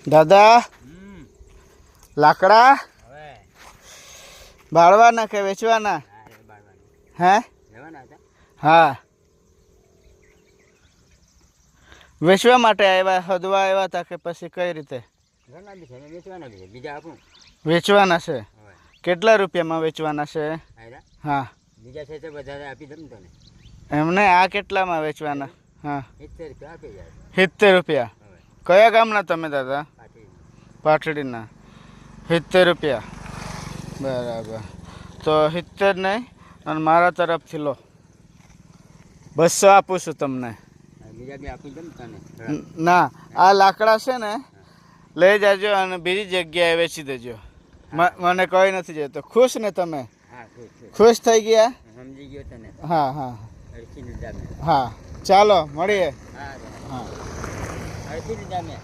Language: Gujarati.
દાદા લાકડા હવે બાળવાના કે વેચવાના? હે? લેવાના હતા. હા, વેચવા માટે આવ્યા, હદવા આવ્યા હતા કે પછી કઈ રીતે? ઘરના બી છે ને વેચવાના બી છે. બીજા આપું વેચવાના છે. હવે કેટલા રૂપિયામાં વેચવાના છે? આયરા હા, બીજા છે તો બધા આપી દઉં તને. એમને આ કેટલામાં વેચવાના? હા, 70 રૂપિયા આપી જાય. 70 રૂપિયા. હવે કયા ગામના તમે દાદા? પાછી પાટડીના. 70 રૂપિયા, બરાબર. તો 70 નહીં, અને મારા તરફથી લો 200 આપું છું તમને. બીજા બી આપી દઉં તને. ના, આ લાકડા છે ને લઈ જાજો અને બીજી જગ્યાએ વેચી દેજો. મને કોઈ નથી જતો. ખુશ ને તમે? હા ખુશ ખુશ. ખુશ થઈ ગયા? સમજી ગયો તને. હા હા અડધી લીધા મેં. હા, ચાલો મળીએ. હા હા. અડધી લીધા મેં.